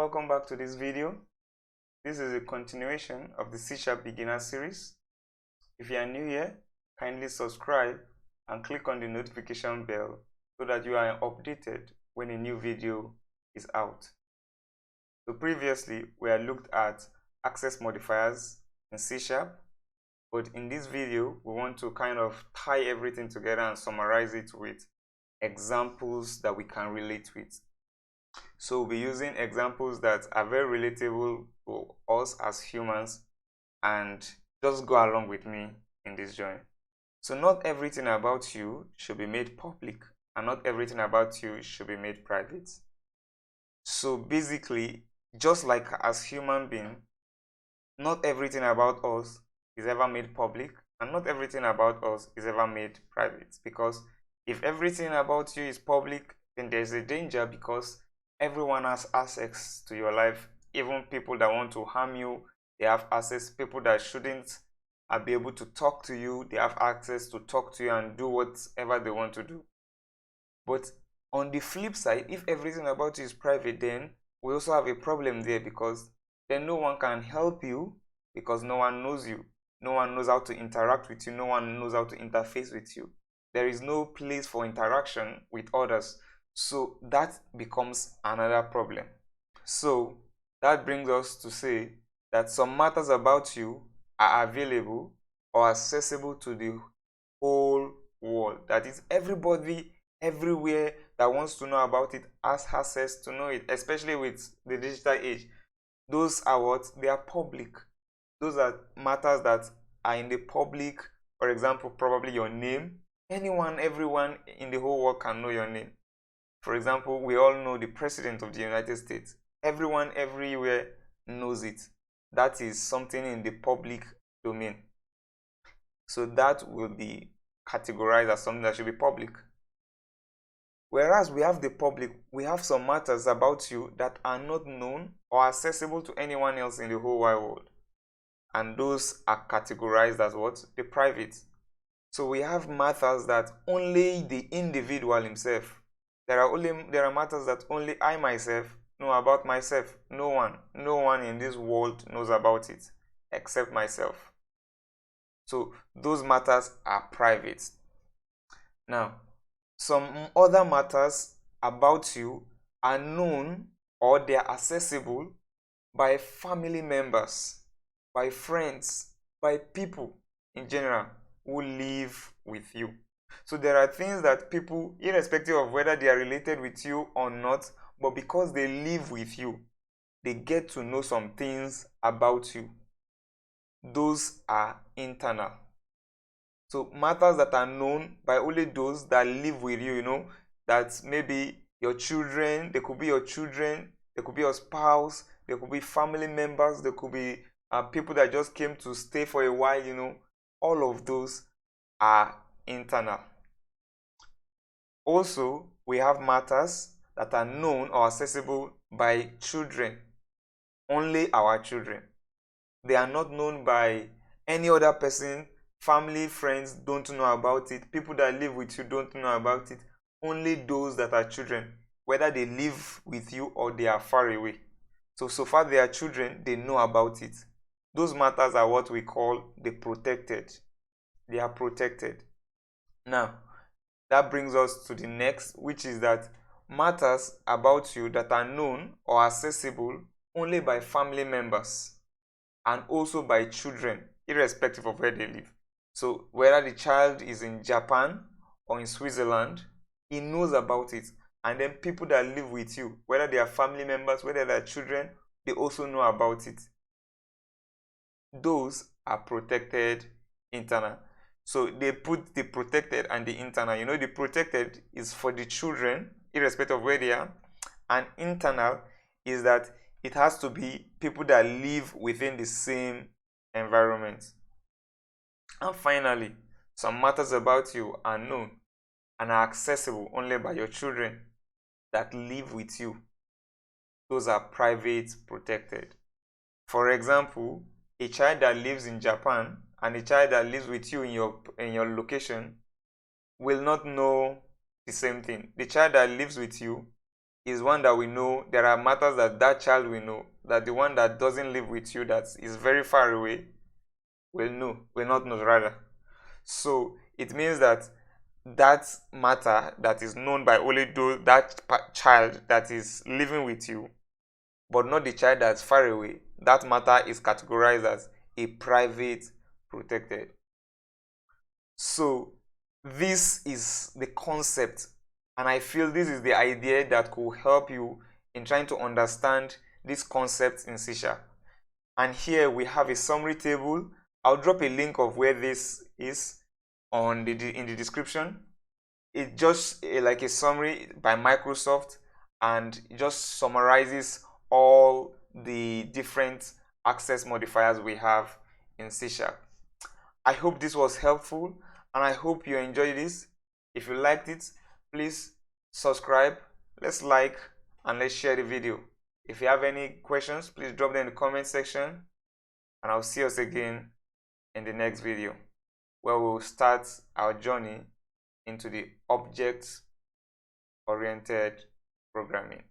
welcome back to this video. This is a continuation of the C# beginner series. If you are new here, kindly subscribe and click on the notification bell so that you are updated when a new video is out. So previously we had looked at access modifiers in C#, but in this video we want to kind of tie everything together and summarize it with examples that we can relate with. So we'll be using examples that are very relatable to us as humans, and just go along with me in this journey. So not everything about you should be made public, and not everything about you should be made private. So basically, just like as human beings, not everything about us is ever made public, and not everything about us is ever made private. Because if everything about you is public, then there's a danger, because everyone has access to your life. Even people that want to harm you, they have access. People that shouldn't be able to talk to you, they have access to talk to you and do whatever they want to do. But on the flip side, if everything about you is private, then we also have a problem there, because then no one can help you, because no one knows you. No one knows how to interact with you. No one knows how to interface with you. There is no place for interaction with others. So that becomes another problem. So that brings us to say that some matters about you are available or accessible to the whole world. That is, everybody everywhere that wants to know about it has access to know it, especially with the digital age. Those are what? They are public. Those are matters that are in the public. For example, probably your name. Anyone, everyone in the whole world can know your name. For example, we all know the President of the United States. Everyone everywhere knows it. That is something in the public domain. So that will be categorized as something that should be public. Whereas we have the public, we have some matters about you that are not known or accessible to anyone else in the whole wide world. And those are categorized as what? The private. So we have matters that only the individual himself. There are matters that only I myself know about myself. No one in this world knows about it except myself. So those matters are private. Now, some other matters about you are known or they are accessible by family members, by friends, by people in general who live with you. So there are things that people, irrespective of whether they are related with you or not, but because they live with you, they get to know some things about you. Those are internal. So matters that are known by only those that live with you, that maybe your children, they could be your children, they could be your spouse, they could be family members, they could be people that just came to stay for a while, all of those are internal. Also, we have matters that are known or accessible by children, only our children. They are not known by any other person. Family, friends don't know about it. People that live with you don't know about it. Only those that are children, whether they live with you or they are far away. So far they are children, they know about it. Those matters are what we call the protected. They are protected. Now, that brings us to the next, which is that matters about you that are known or accessible only by family members and also by children, irrespective of where they live. So whether the child is in Japan or in Switzerland, he knows about it. And then people that live with you, whether they are family members, whether they are children, they also know about it. Those are protected internal. So they put the protected and the internal. The protected is for the children, irrespective of where they are. And internal is that it has to be people that live within the same environment. And finally, some matters about you are known and are accessible only by your children that live with you. Those are private, protected. For example, a child that lives in Japan and a child that lives with you in your location will not know the same thing. The child that lives with you is one that we know. There are matters that that child will know, that the one that doesn't live with you, that is very far away, will not know rather. So it means that that matter that is known by only that child that is living with you, but not the child that's far away, that matter is categorized as a private protected. So this is the concept, and I feel this is the idea that could help you in trying to understand this concept in C#. And here we have a summary table. I'll drop a link of where this is in the description. It's just like a summary by Microsoft, and it just summarizes all the different access modifiers we have in C#. I hope this was helpful, and I hope you enjoyed this. If you liked it, please subscribe, let's like, and let's share the video. If you have any questions, please drop them in the comment section, and I'll see us again in the next video, where we'll start our journey into the object-oriented programming.